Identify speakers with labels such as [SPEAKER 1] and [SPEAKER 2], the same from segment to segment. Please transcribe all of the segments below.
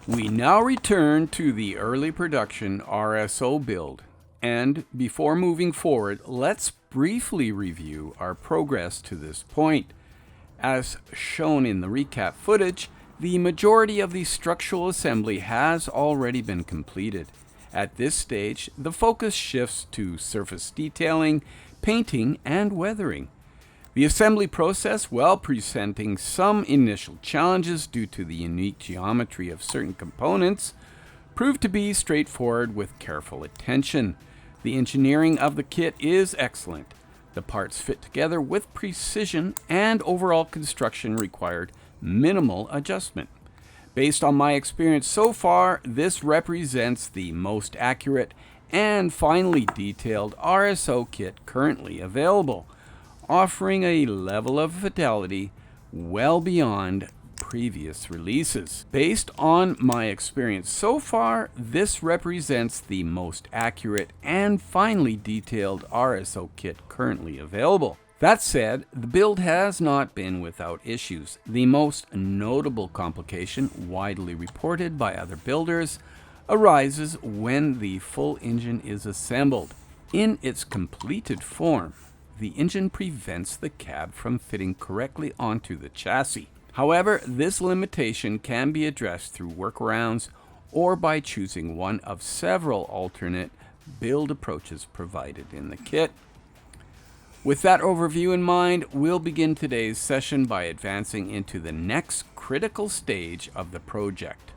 [SPEAKER 1] We now return to the early production RSO build, and before moving forward, let's briefly review our progress to this point. As shown in the recap footage, the majority of the structural assembly has already been completed. At this stage, the focus shifts to surface detailing, painting, and weathering. The assembly process, while presenting some initial challenges due to the unique geometry of certain components, proved to be straightforward with careful attention. The engineering of the kit is excellent. The parts fit together with precision, and overall construction required minimal adjustment. Based on my experience so far, this represents the most accurate and finely detailed RSO kit currently available, offering a level of fidelity well beyond previous releases. Based on my experience so far, this represents the most accurate and finely detailed RSO kit currently available. That said, the build has not been without issues. The most notable complication, widely reported by other builders, arises when the full engine is assembled. In its completed form, the engine prevents the cab from fitting correctly onto the chassis. However, this limitation can be addressed through workarounds or by choosing one of several alternate build approaches provided in the kit. With that overview in mind, we'll begin today's session by advancing into the next critical stage of the project.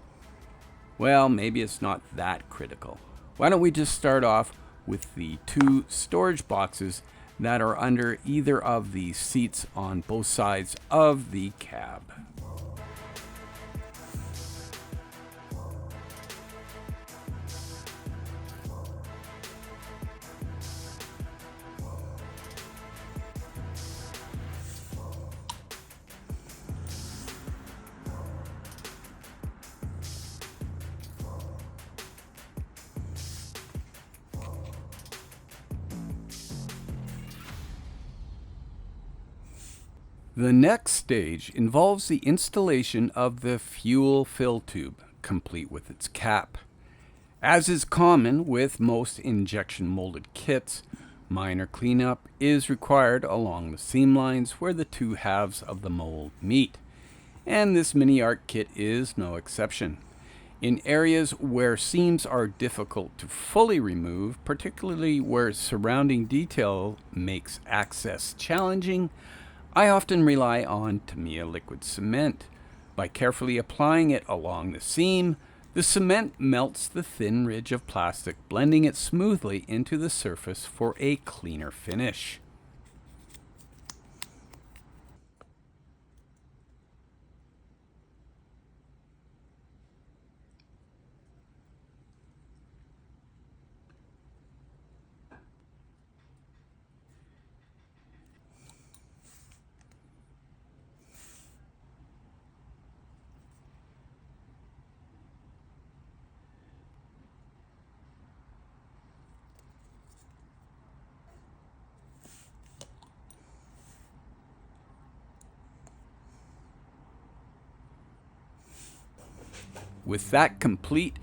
[SPEAKER 1] Well, maybe it's not that critical. Why don't we just start off with the two storage boxes that are under either of the seats on both sides of the cab. The next stage involves the installation of the fuel fill tube, complete with its cap. As is common with most injection molded kits, minor cleanup is required along the seam lines where the two halves of the mold meet, and this MiniArt kit is no exception. In areas where seams are difficult to fully remove, particularly where surrounding detail makes access challenging, I often rely on Tamiya liquid cement. By carefully applying it along the seam, the cement melts the thin ridge of plastic, blending it smoothly into the surface for a cleaner finish. With that complete,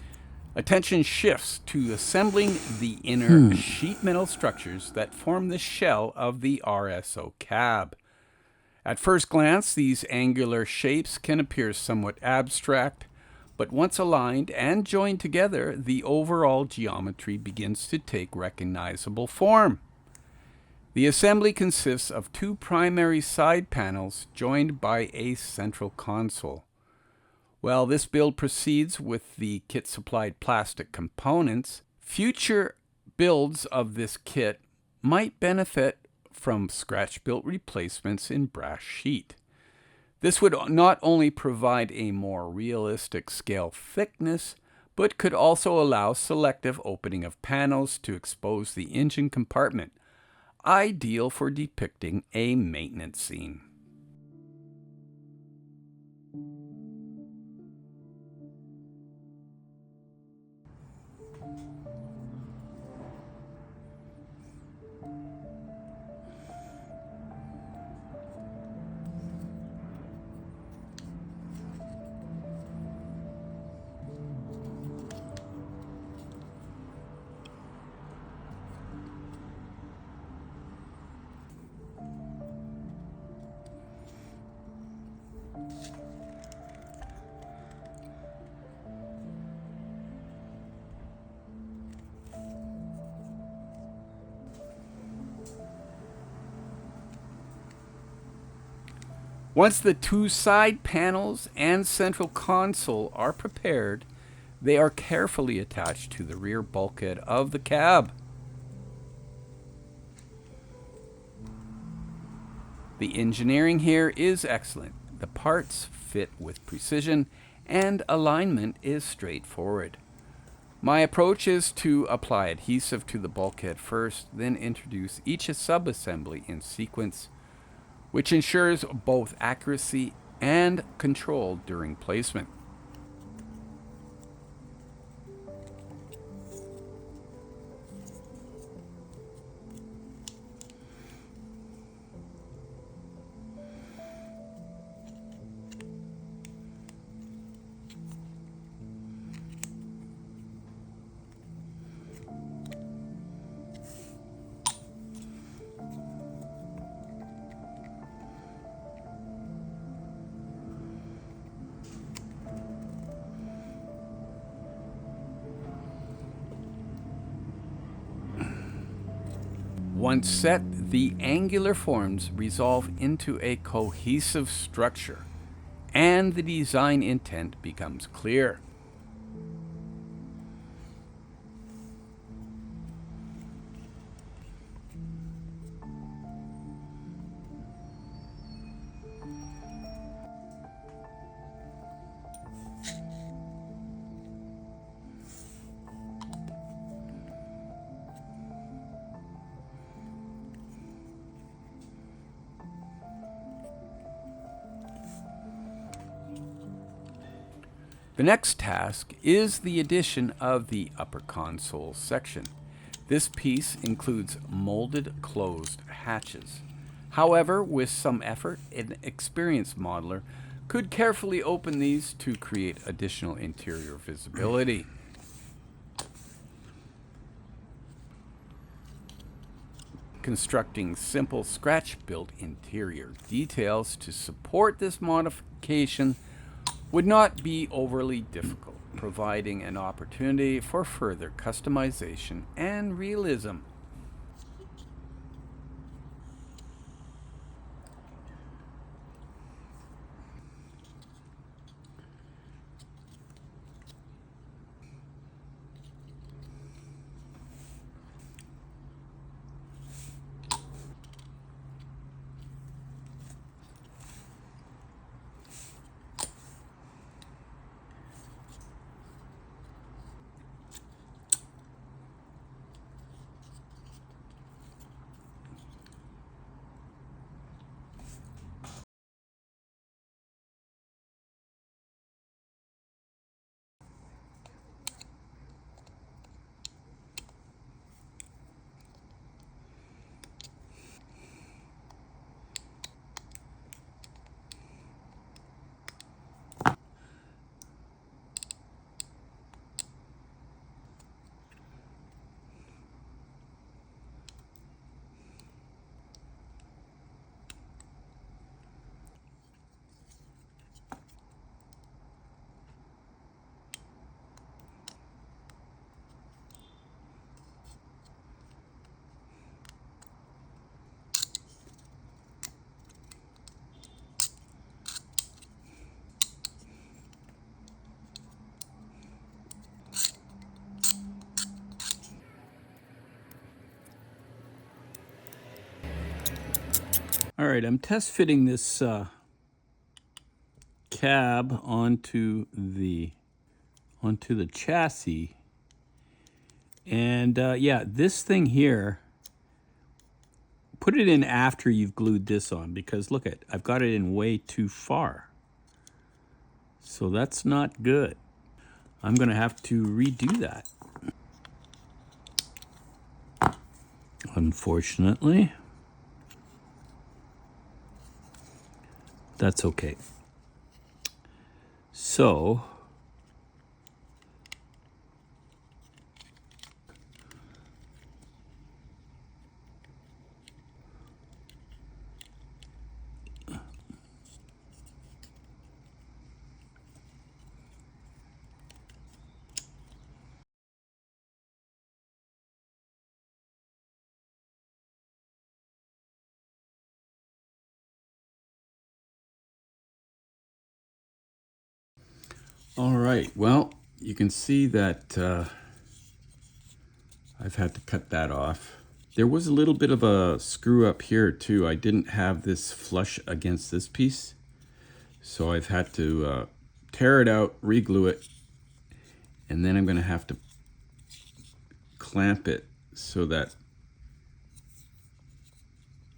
[SPEAKER 1] attention shifts to assembling the inner sheet metal structures that form the shell of the RSO cab. At first glance, these angular shapes can appear somewhat abstract, but once aligned and joined together, the overall geometry begins to take recognizable form. The assembly consists of two primary side panels joined by a central console. While this build proceeds with the kit-supplied plastic components, future builds of this kit might benefit from scratch-built replacements in brass sheet. This would not only provide a more realistic scale thickness, but could also allow selective opening of panels to expose the engine compartment, ideal for depicting a maintenance scene. Once the two side panels and central console are prepared, they are carefully attached to the rear bulkhead of the cab. The engineering here is excellent. The parts fit with precision and alignment is straightforward. My approach is to apply adhesive to the bulkhead first, then introduce each subassembly in sequence, which ensures both accuracy and control during placement. Once set, the angular forms resolve into a cohesive structure, and the design intent becomes clear. The next task is the addition of the upper console section. This piece includes molded closed hatches. However, with some effort, an experienced modeler could carefully open these to create additional interior visibility. Constructing simple scratch-built interior details to support this modification would not be overly difficult, providing an opportunity for further customization and realism. All right, I'm test fitting this cab onto the chassis, and yeah, this thing here, put it in after you've glued this on, because look at, I've got it in way too far, so that's not good. I'm gonna have to redo that, unfortunately. That's okay. So All right, well, you can see that I've had to cut that off. There was a little bit of a screw up here too. I didn't have this flush against this piece, so I've had to tear it out, re-glue it, and then I'm going to have to clamp it so that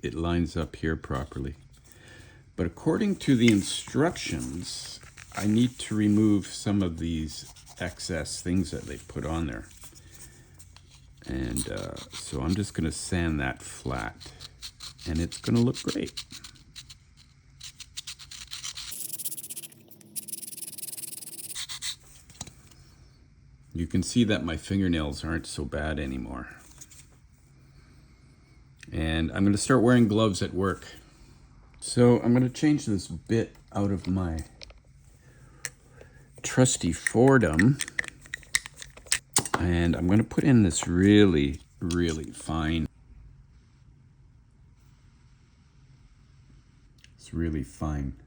[SPEAKER 1] it lines up here properly. But according to the instructions, I need to remove some of these excess things that they put on there. And so I'm just going to sand that flat, and it's going to look great. You can see that my fingernails aren't so bad anymore. And I'm going to start wearing gloves at work. So I'm going to change this bit out of my trusty Fordham. And I'm going to put in this really, really fine. It's really fine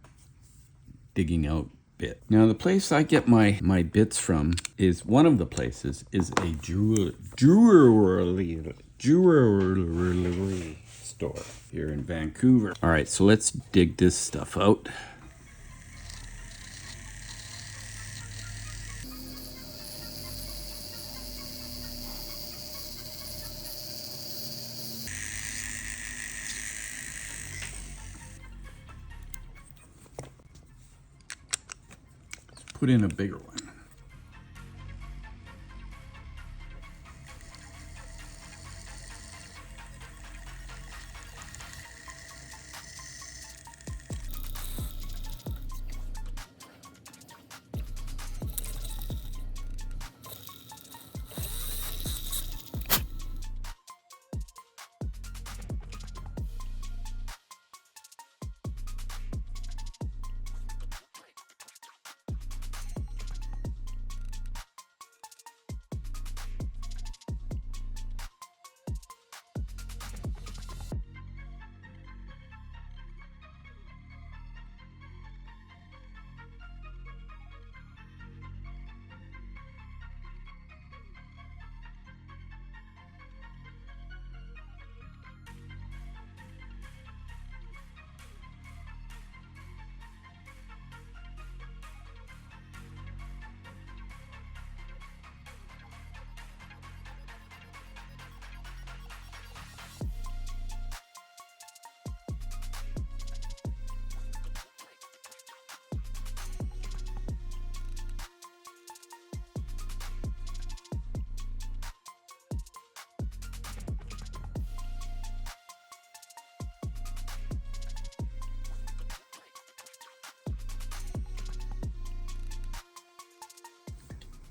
[SPEAKER 1] digging out bit. Now the place I get my bits from is, one of the places is a jewelry store here in Vancouver. All right, so let's dig this stuff out. Put in a bigger one.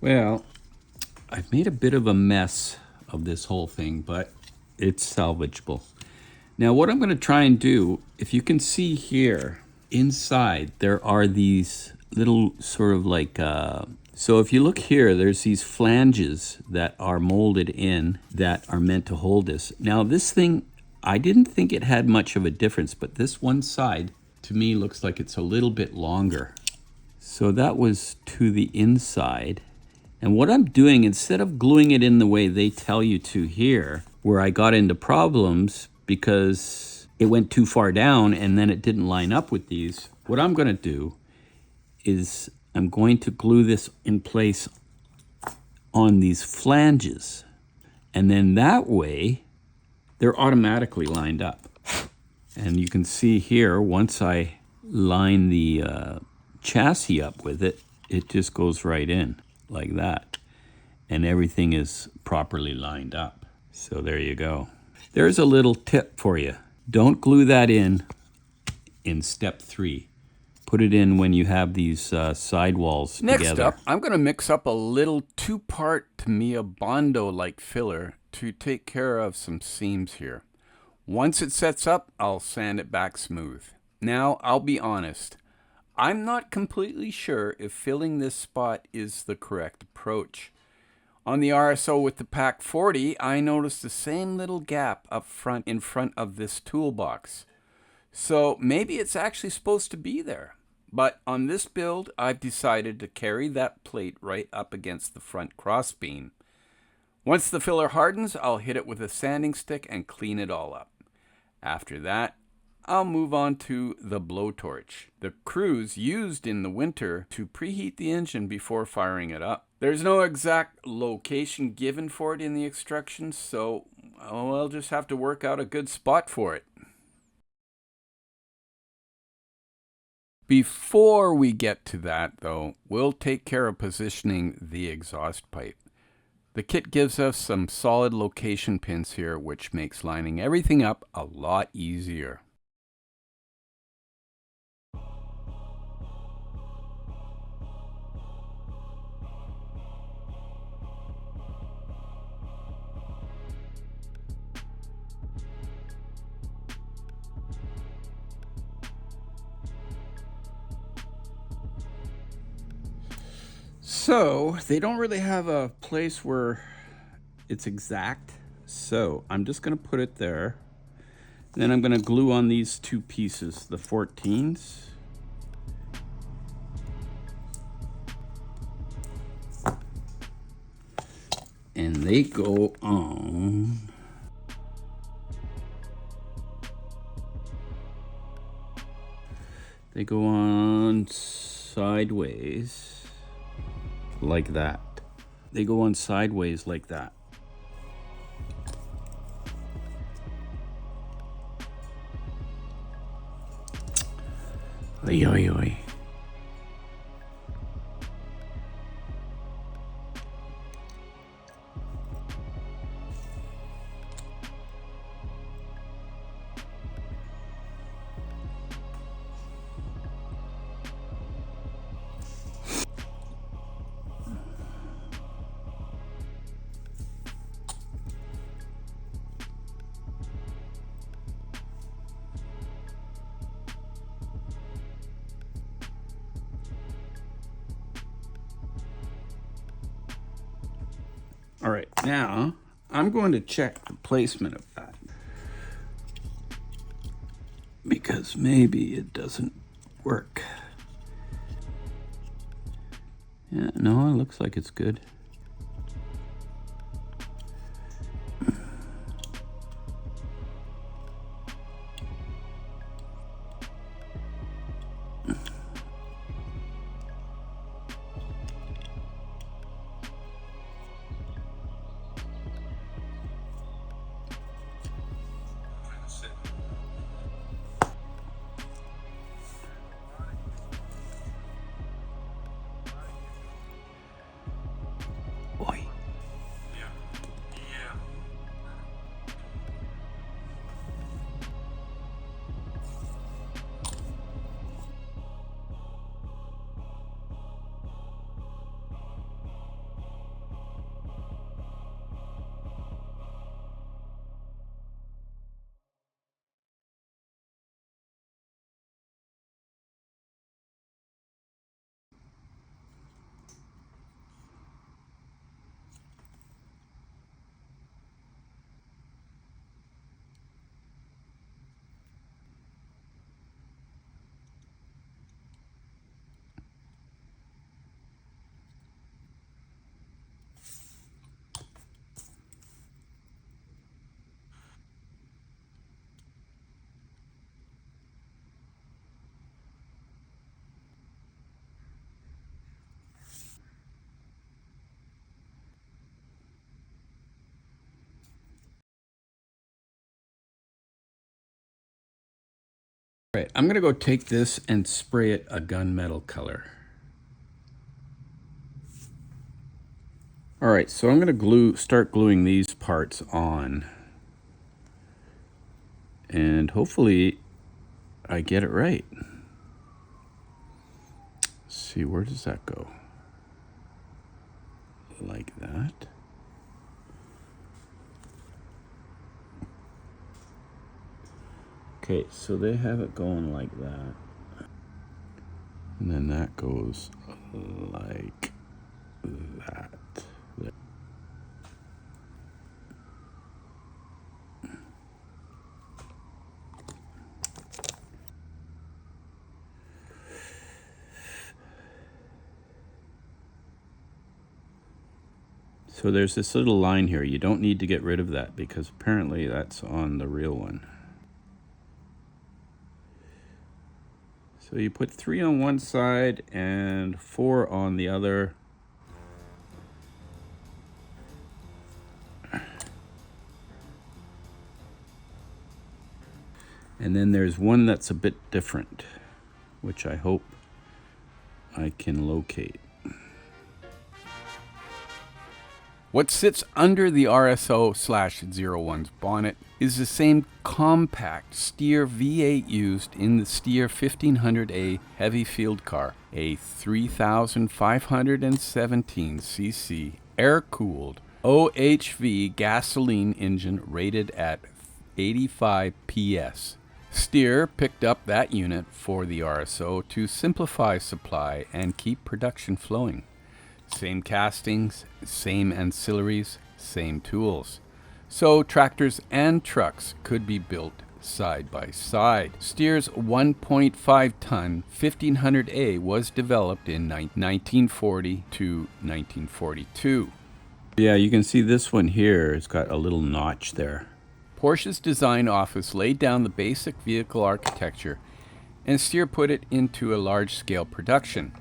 [SPEAKER 1] Well, I've made a bit of a mess of this whole thing, but it's salvageable. Now what I'm going to try and do, if you can see here, inside there are these little sort of like, so if you look here, there's these flanges that are molded in that are meant to hold this. Now this thing, I didn't think it had much of a difference, but this one side to me looks like it's a little bit longer. So that was to the inside. And what I'm doing, instead of gluing it in the way they tell you to here, where I got into problems because it went too far down and then it didn't line up with these, what I'm going to do is I'm going to glue this in place on these flanges. And then that way, they're automatically lined up. And you can see here, once I line the chassis up with it, it just goes right in like that. And everything is properly lined up. So there you go. There's a little tip for you. Don't glue that in step 3. Put it in when you have these sidewalls together. Next up, I'm going to mix up a little 2-part Tamiya Bondo-like filler to take care of some seams here. Once it sets up, I'll sand it back smooth. Now, I'll be honest. I'm not completely sure if filling this spot is the correct approach. On the RSO with the Pack 40, I noticed the same little gap up front in front of this toolbox. So maybe it's actually supposed to be there. But on this build, I've decided to carry that plate right up against the front crossbeam. Once the filler hardens, I'll hit it with a sanding stick and clean it all up. After that, I'll move on to the blowtorch, the cruise used in the winter to preheat the engine before firing it up. There's no exact location given for it in the instructions, so I'll just have to work out a good spot for it. Before we get to that, though, we'll take care of positioning the exhaust pipe. The kit gives us some solid location pins here, which makes lining everything up a lot easier. So they don't really have a place where it's exact. So I'm just going to put it there. Then I'm going to glue on these two pieces, the 14s. And they go on. They go on sideways. Like that. They go on sideways like that. Oi, oi, oi. All right, now I'm going to check the placement of that because maybe it doesn't work. Yeah, no, it looks like it's good. Oi. All right, I'm gonna go take this and spray it a gunmetal color. All right, so I'm gonna start gluing these parts on. And hopefully I get it right. Let's see, where does that go? Like that. Okay, so they have it going like that. And then that goes like that. So there's this little line here. You don't need to get rid of that because apparently that's on the real one. So you put 3 on one side and 4 on the other. And then there's one that's a bit different, which I hope I can locate. What sits under the RSO/01's bonnet is the same compact Steer V8 used in the Steer 1500A heavy field car, a 3,517cc air-cooled OHV gasoline engine rated at 85 PS. Steer picked up that unit for the RSO to simplify supply and keep production flowing. Same castings, same ancillaries, same tools. So tractors and trucks could be built side by side. Steer's 1.5-ton 1500A was developed in 1940 to 1942. Yeah, you can see this one here. It's got a little notch there. Porsche's design office laid down the basic vehicle architecture, and Steer put it into a large-scale production.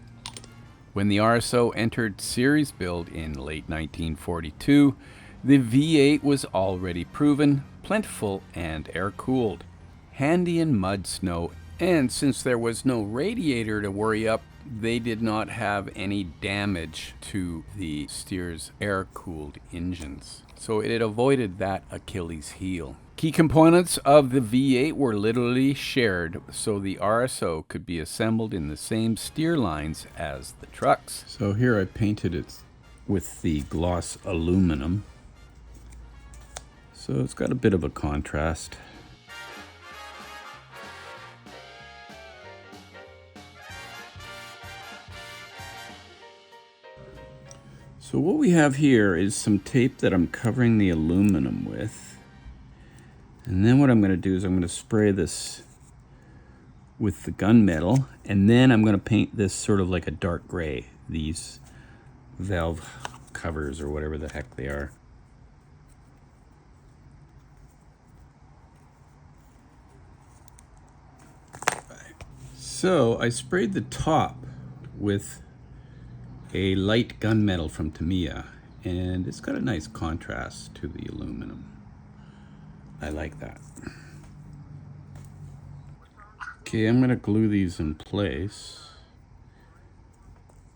[SPEAKER 1] When the RSO entered series build in late 1942, the V8 was already proven, plentiful, and air-cooled. Handy in mud, snow, and since there was no radiator to worry up, they did not have any damage to the Steer's air-cooled engines. So it avoided that Achilles heel. Key components of the V8 were literally shared, so the RSO could be assembled in the same steer lines as the trucks. So here I painted it with the gloss aluminum. So it's got a bit of a contrast. So what we have here is some tape that I'm covering the aluminum with. And then what I'm going to do is I'm going to spray this with the gunmetal, and then I'm going to paint this sort of like a dark gray, these valve covers or whatever the heck they are. So I sprayed the top with a light gunmetal from Tamiya, and it's got a nice contrast to the aluminum. I like that. Okay, I'm gonna glue these in place.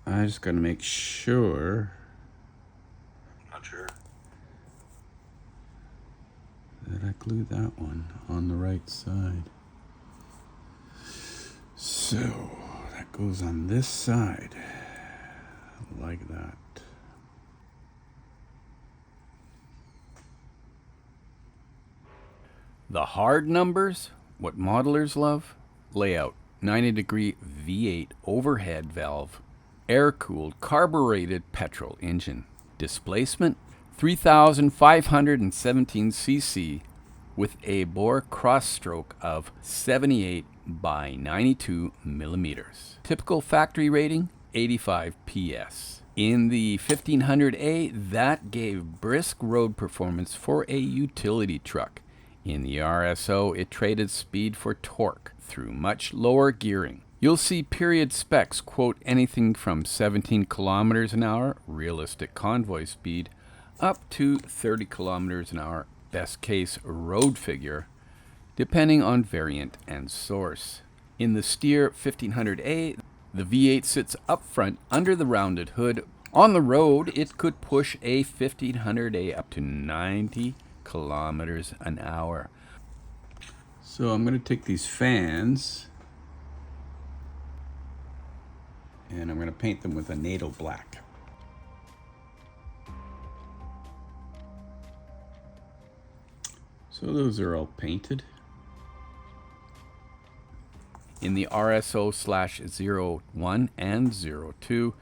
[SPEAKER 1] I just gotta make sure that I glue that one on the right side. So that goes on this side. Like that. The hard numbers, what modelers love. Layout, 90-degree V8 overhead valve, air-cooled carbureted petrol engine. Displacement, 3,517 cc with a bore cross-stroke of 78 by 92 millimeters. Typical factory rating, 85 PS. In the 1500A, that gave brisk road performance for a utility truck. In the RSO, it traded speed for torque through much lower gearing. You'll see period specs quote anything from 17 kilometers an hour, realistic convoy speed, up to 30 kilometers an hour, best case road figure, depending on variant and source. In the Steer 1500A, the V8 sits up front under the rounded hood. On the road, it could push a 1500A up to 90 kilometers an hour. So I'm going to take these fans and I'm going to paint them with a NATO black. So those are all painted. In the RSO/01 and 02,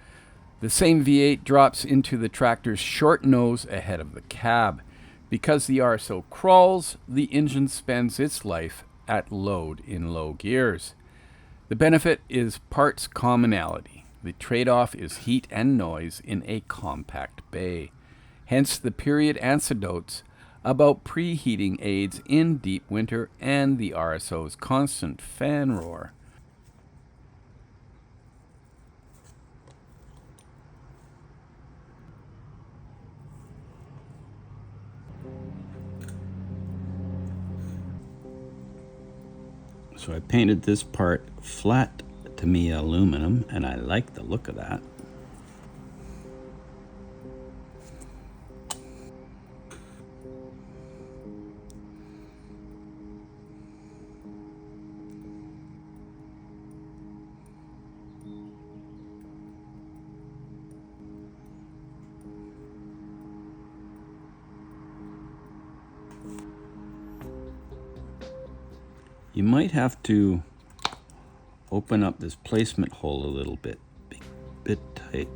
[SPEAKER 1] the same V8 drops into the tractor's short nose ahead of the cab. Because the RSO crawls, the engine spends its life at load in low gears. The benefit is parts commonality. The trade-off is heat and noise in a compact bay. hence the period anecdotes about preheating aids in deep winter and the RSO's constant fan roar. So I painted this part flat to me aluminum, and I like the look of that. You might have to open up this placement hole a little bit, bit tight.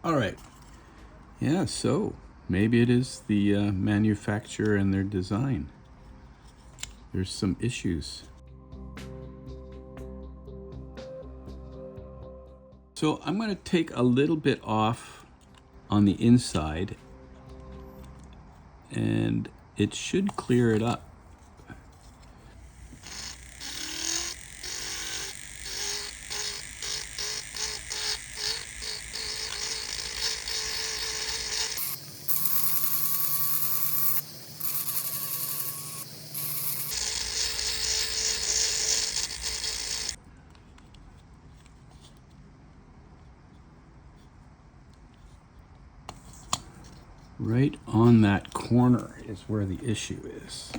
[SPEAKER 1] All right. Yeah, so maybe it is the manufacturer and their design. There's some issues. So I'm going to take a little bit off on the inside, and it should clear it up. Right on that corner is where the issue is.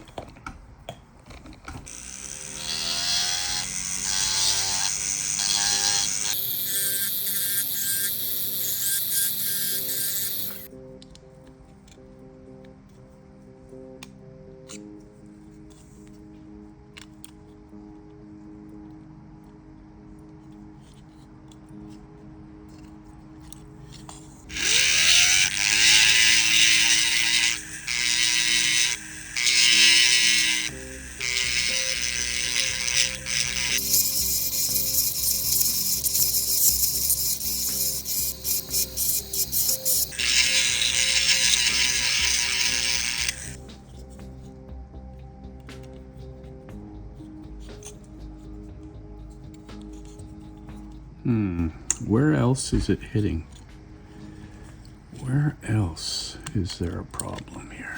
[SPEAKER 1] Where else is it hitting? Where else is there a problem here?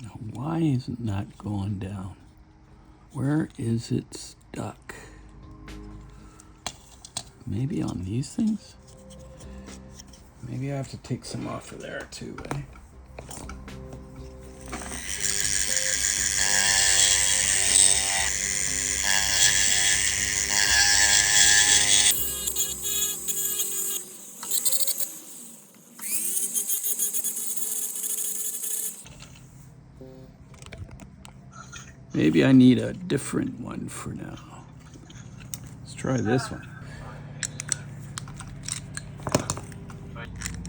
[SPEAKER 1] Now, why is it not going down? Where is it stuck? Maybe on these things? Maybe I have to take some off of there too, eh? Maybe I need a different one for now. Let's try this one.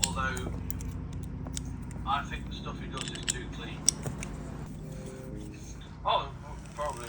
[SPEAKER 2] Although I think the stuff he does is too clean. Oh, probably.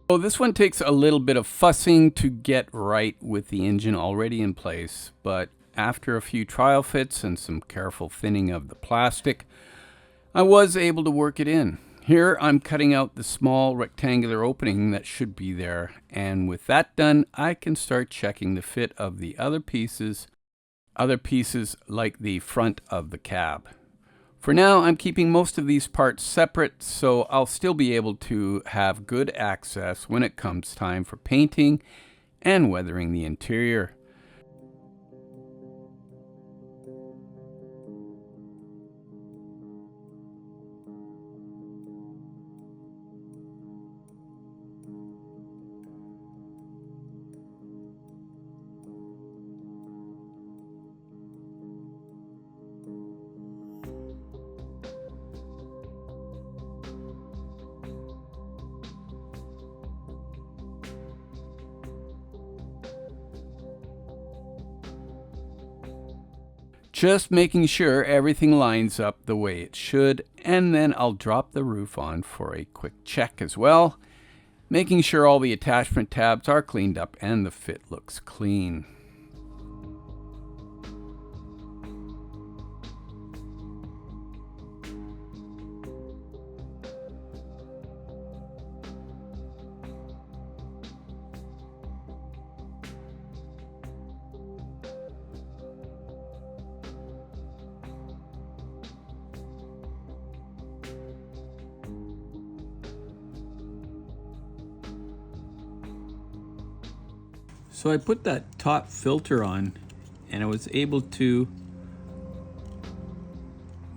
[SPEAKER 1] So this one takes a little bit of fussing to get right with the engine already in place, but after a few trial fits and some careful thinning of the plastic, I was able to work it in. Here I'm cutting out the small rectangular opening that should be there, and with that done, I can start checking the fit of the other pieces like the front of the cab. For now, I'm keeping most of these parts separate, so I'll still be able to have good access when it comes time for painting and weathering the interior. Just making sure everything lines up the way it should, and then I'll drop the roof on for a quick check as well, making sure all the attachment tabs are cleaned up and the fit looks clean. So I put that top filter on and I was able to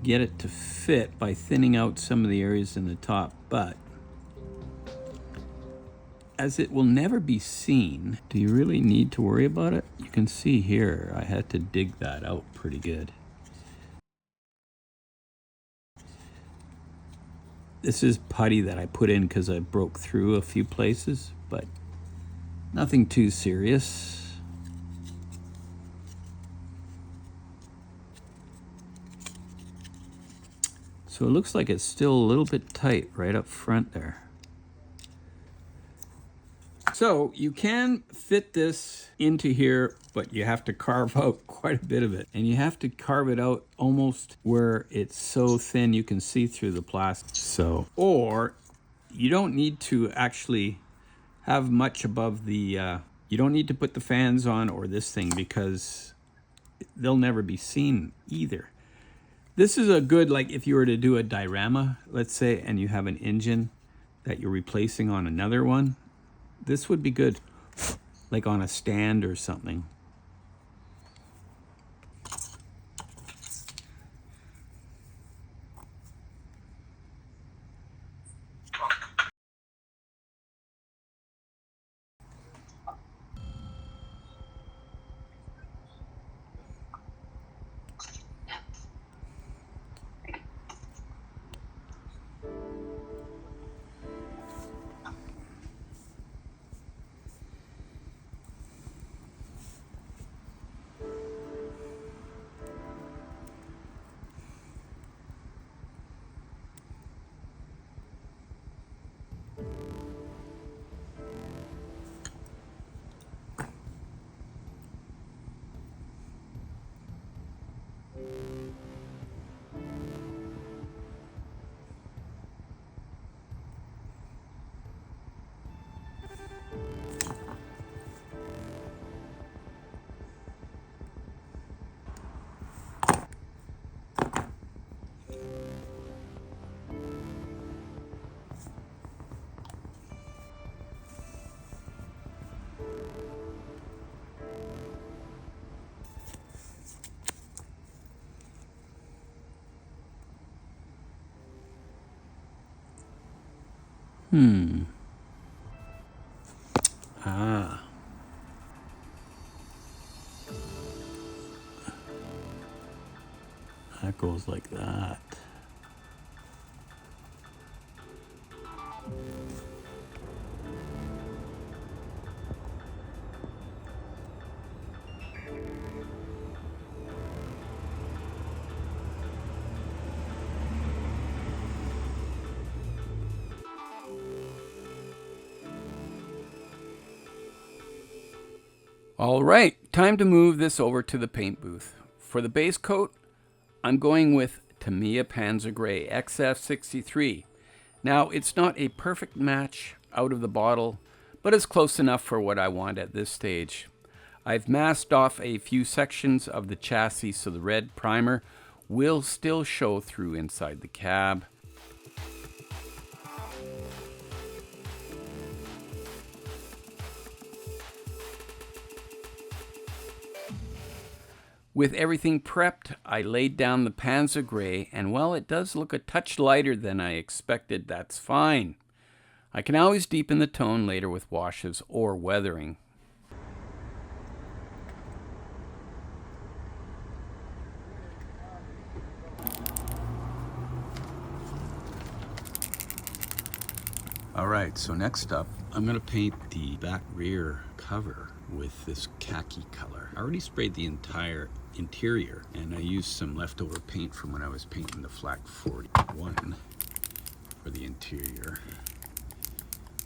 [SPEAKER 1] get it to fit by thinning out some of the areas in the top, but as it will never be seen, do you really need to worry about it? You can see here I had to dig that out pretty good. This is putty that I put in because I broke through a few places, but nothing too serious. So it looks like it's still a little bit tight right up front there. So you can fit this into here, but you have to carve out quite a bit of it. And you have to carve it out almost where it's so thin you can see through the plastic. So, or you don't need to actually have much above the, you don't need to put the fans on or this thing because they'll never be seen either. This is a good, like if you were to do a diorama, let's say, and you have an engine that you're replacing on another one, this would be good, like on a stand or something. That goes like that. All right, time to move this over to the paint booth. For the base coat, I'm going with Tamiya Panzer Gray XF63. Now, it's not a perfect match out of the bottle, but it's close enough for what I want at this stage. I've masked off a few sections of the chassis so the red primer will still show through inside the cab. With everything prepped, I laid down the Panzer Gray, and while it does look a touch lighter than I expected, that's fine. I can always deepen the tone later with washes or weathering. Alright, so next up, I'm going to paint the back rear cover with this khaki color. I already sprayed the entire interior, and I used some leftover paint from when I was painting the Flak 41 for the interior,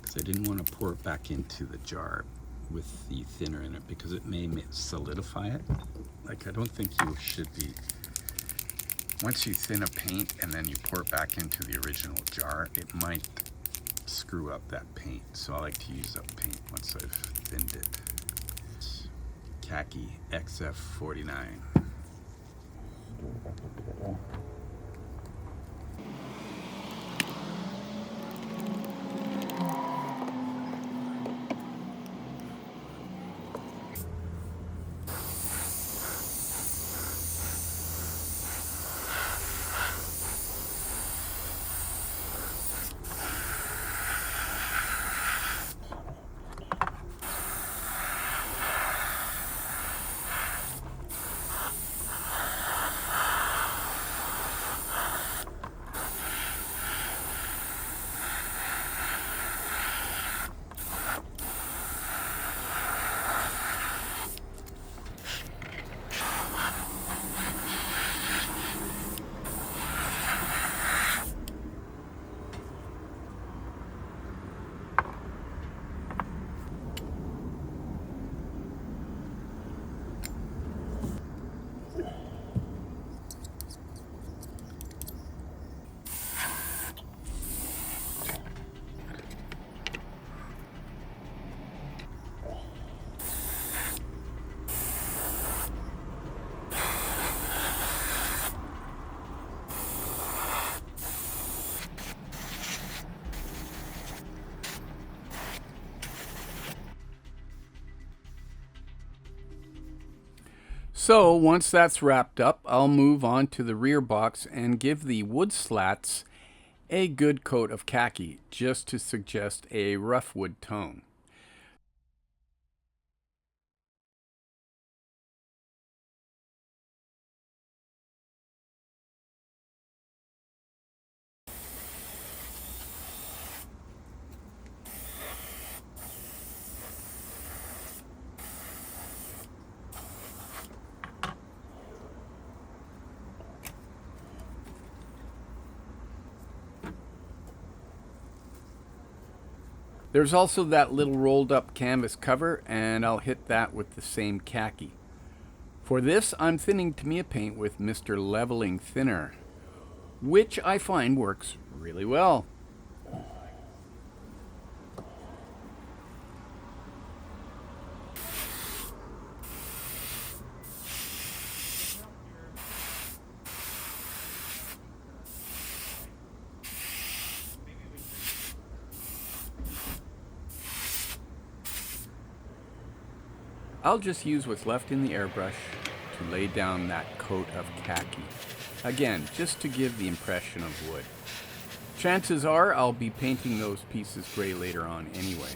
[SPEAKER 1] because I didn't want to pour it back into the jar with the thinner in it, because it may solidify it. Like, I don't think you should be, once you thin a paint and then you pour it back into the original jar, it might screw up that paint. So I like to use up paint once I've thinned it. Khaki XF49. So once that's wrapped up, I'll move on to the rear box and give the wood slats a good coat of khaki, just to suggest a rough wood tone. There's also that little rolled up canvas cover, and I'll hit that with the same khaki. For this, I'm thinning Tamiya paint with Mr. Leveling Thinner, which I find works really well. I'll just use what's left in the airbrush to lay down that coat of khaki. Again, just to give the impression of wood. Chances are I'll be painting those pieces gray later on anyway.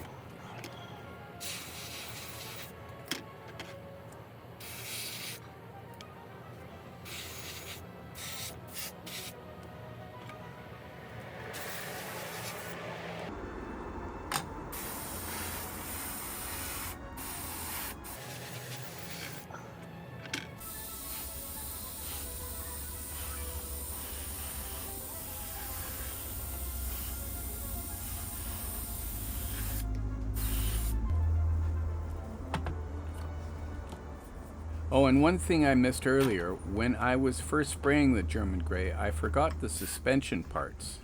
[SPEAKER 1] Oh, and one thing I missed earlier, when I was first spraying the German Grey, I forgot the suspension parts.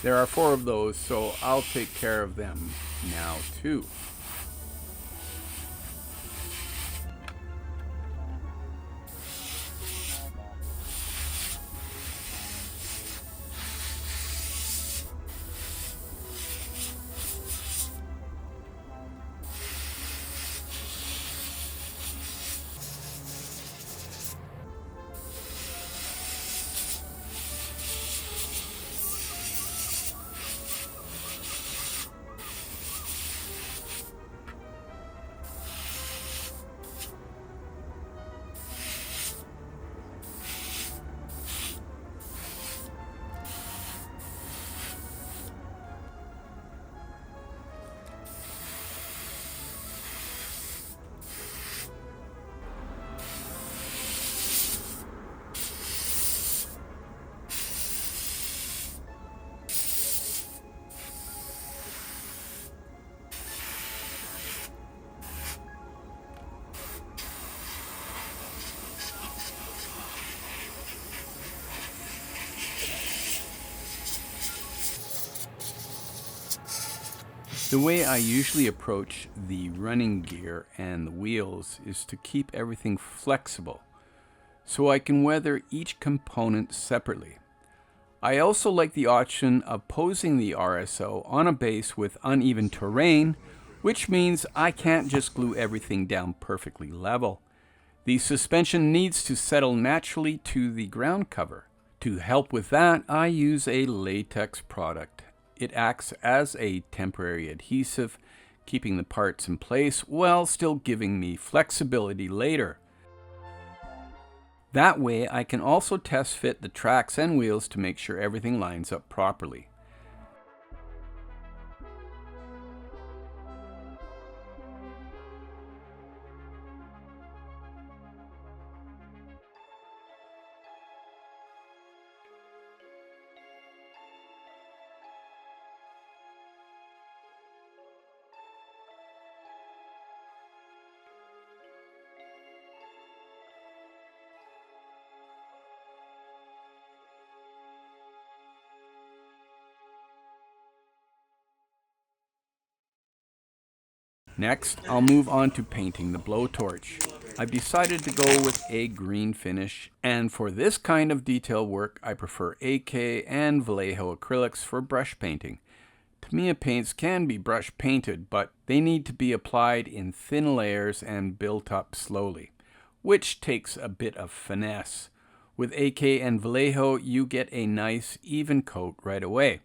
[SPEAKER 1] There are 4 of those, so I'll take care of them now too. The way I usually approach the running gear and the wheels is to keep everything flexible, so I can weather each component separately. I also like the option of posing the RSO on a base with uneven terrain, which means I can't just glue everything down perfectly level. The suspension needs to settle naturally to the ground cover. To help with that, I use a latex product. It acts as a temporary adhesive, keeping the parts in place while still giving me flexibility later. That way I can also test fit the tracks and wheels to make sure everything lines up properly. Next, I'll move on to painting the blowtorch. I've decided to go with a green finish, and for this kind of detail work, I prefer AK and Vallejo acrylics for brush painting. Tamiya paints can be brush painted, but they need to be applied in thin layers and built up slowly, which takes a bit of finesse. With AK and Vallejo, you get a nice, even coat right away.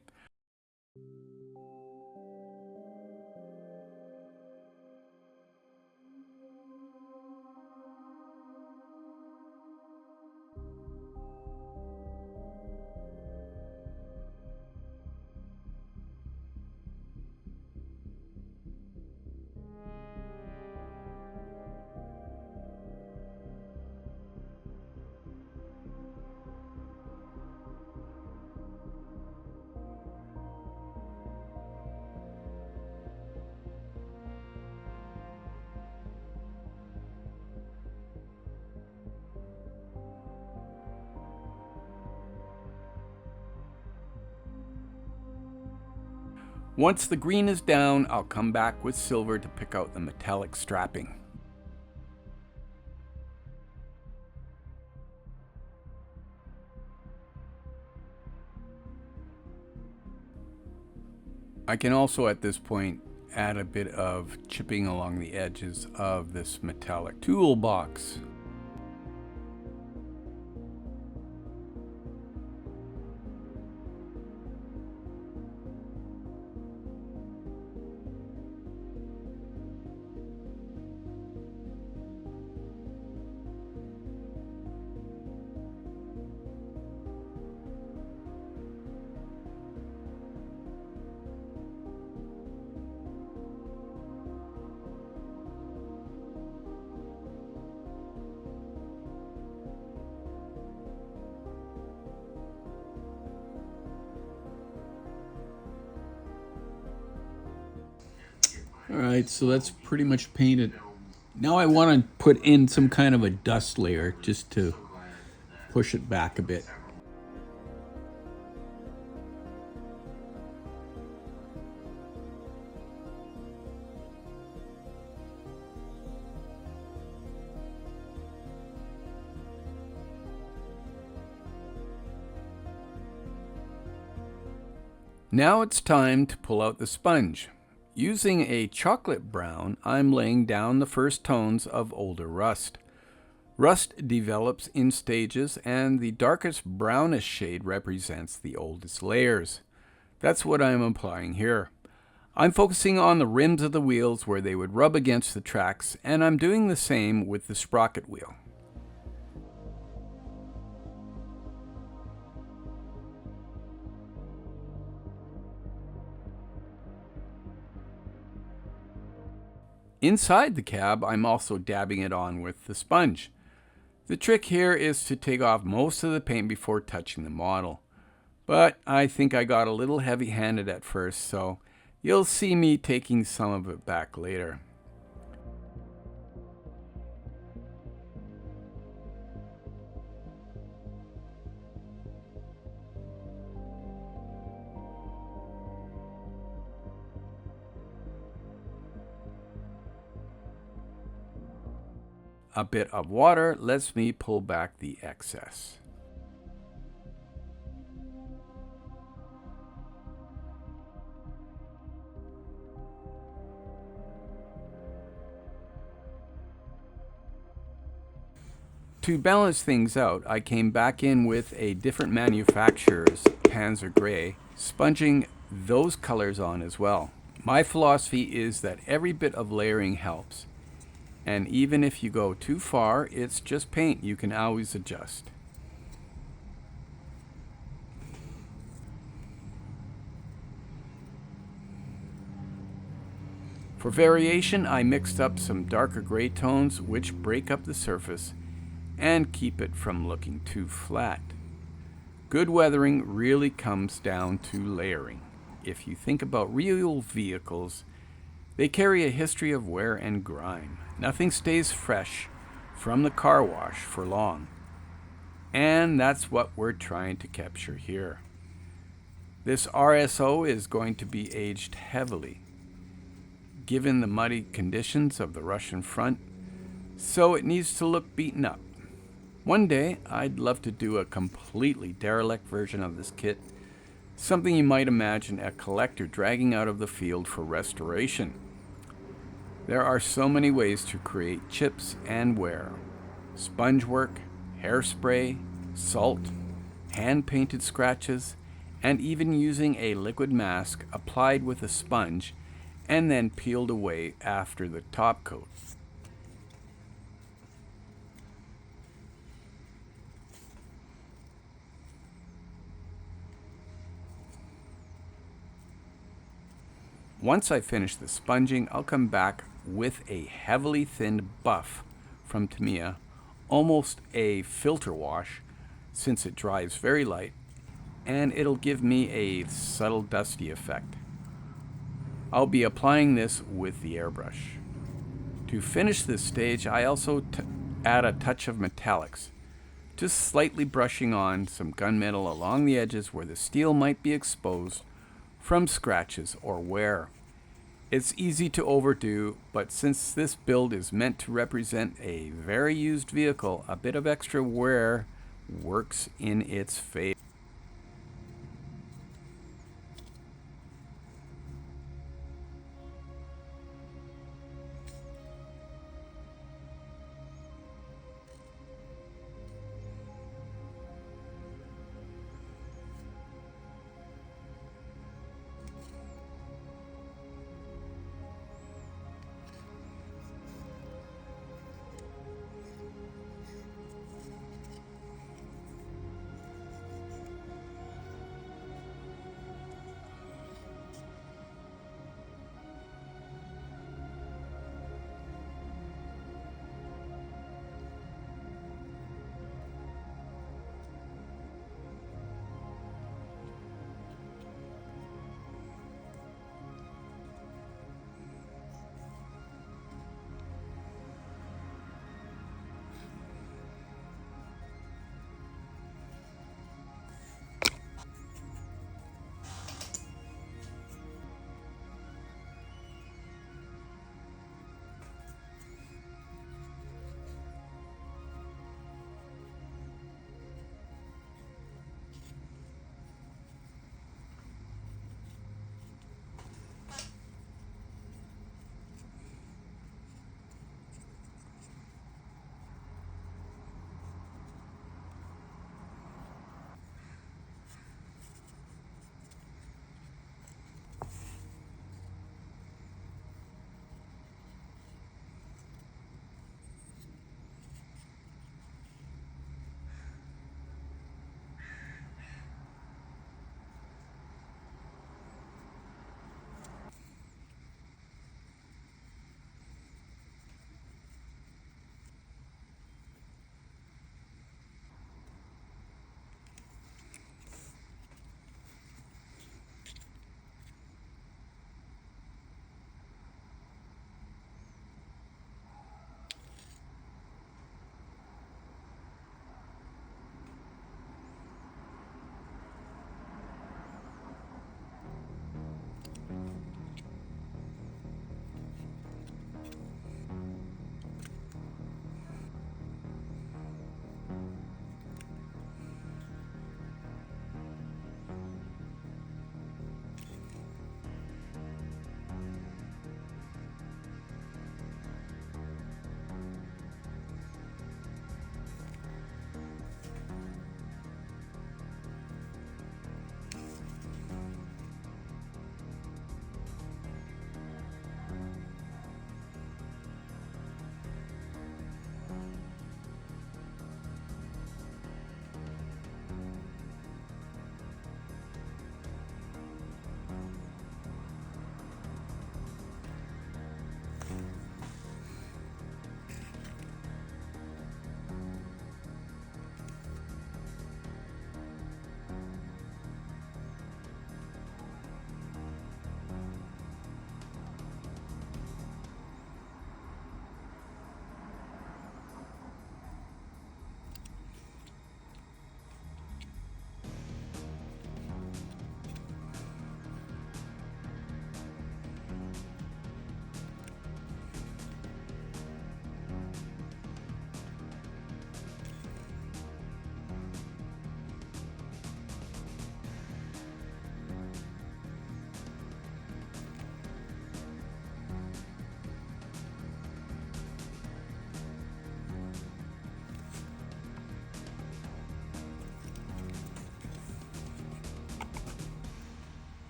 [SPEAKER 1] Once the green is down, I'll come back with silver to pick out the metallic strapping. I can also at this point add a bit of chipping along the edges of this metallic toolbox. Alright, so that's pretty much painted. Now I want to put in some kind of a dust layer just to push it back a bit. Now it's time to pull out the sponge. Using a chocolate brown, I'm laying down the first tones of older rust. Rust develops in stages, and the darkest brownish shade represents the oldest layers. That's what I'm applying here. I'm focusing on the rims of the wheels where they would rub against the tracks, and I'm doing the same with the sprocket wheel. Inside the cab, I'm also dabbing it on with the sponge. The trick here is to take off most of the paint before touching the model. But I think I got a little heavy-handed at first, so you'll see me taking some of it back later. A bit of water lets me pull back the excess. To balance things out, I came back in with a different manufacturer's Panzer Gray, sponging those colors on as well. My philosophy is that every bit of layering helps. And even if you go too far, it's just paint. You can always adjust. For variation, I mixed up some darker gray tones which break up the surface and keep it from looking too flat. Good weathering really comes down to layering. If you think about real vehicles, they carry a history of wear and grime. Nothing stays fresh from the car wash for long. And that's what we're trying to capture here. This RSO is going to be aged heavily, given the muddy conditions of the Russian front, so it needs to look beaten up. One day, I'd love to do a completely derelict version of this kit, something you might imagine a collector dragging out of the field for restoration. There are so many ways to create chips and wear. Sponge work, hairspray, salt, hand-painted scratches, and even using a liquid mask applied with a sponge and then peeled away after the top coat. Once I finish the sponging, I'll come back with a heavily thinned buff from Tamiya, almost a filter wash since it dries very light, and it'll give me a subtle dusty effect. I'll be applying this with the airbrush. To finish this stage, I also add a touch of metallics, just slightly brushing on some gunmetal along the edges where the steel might be exposed from scratches or wear. It's easy to overdo, but since this build is meant to represent a very used vehicle, a bit of extra wear works in its favor.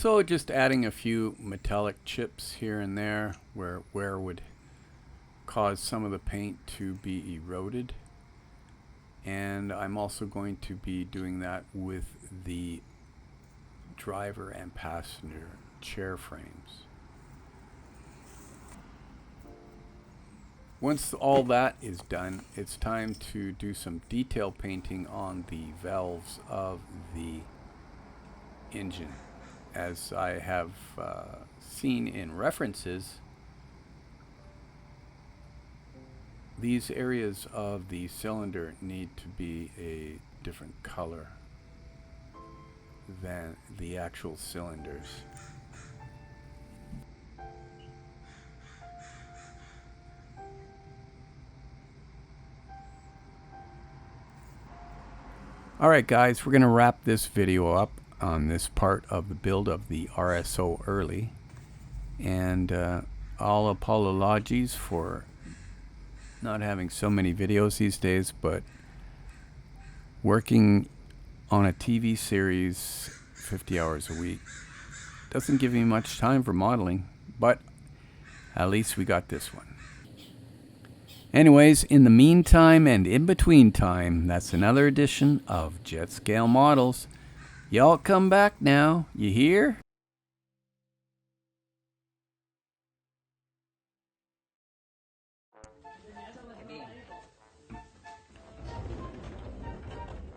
[SPEAKER 1] So just adding a few metallic chips here and there where would cause some of the paint to be eroded. And I'm also going to be doing that with the driver and passenger chair frames. Once all that is done, it's time to do some detail painting on the valves of the engine. As I have seen in references, these areas of the cylinder need to be a different color than the actual cylinders. Alright guys, we're going to wrap this video up on this part of the build of the RSO early. And all apologies for not having so many videos these days, but working on a TV series 50 hours a week doesn't give me much time for modeling, but at least we got this one. Anyways, in the meantime and in between time, that's another edition of Jet Scale Models. Y'all come back now, you hear?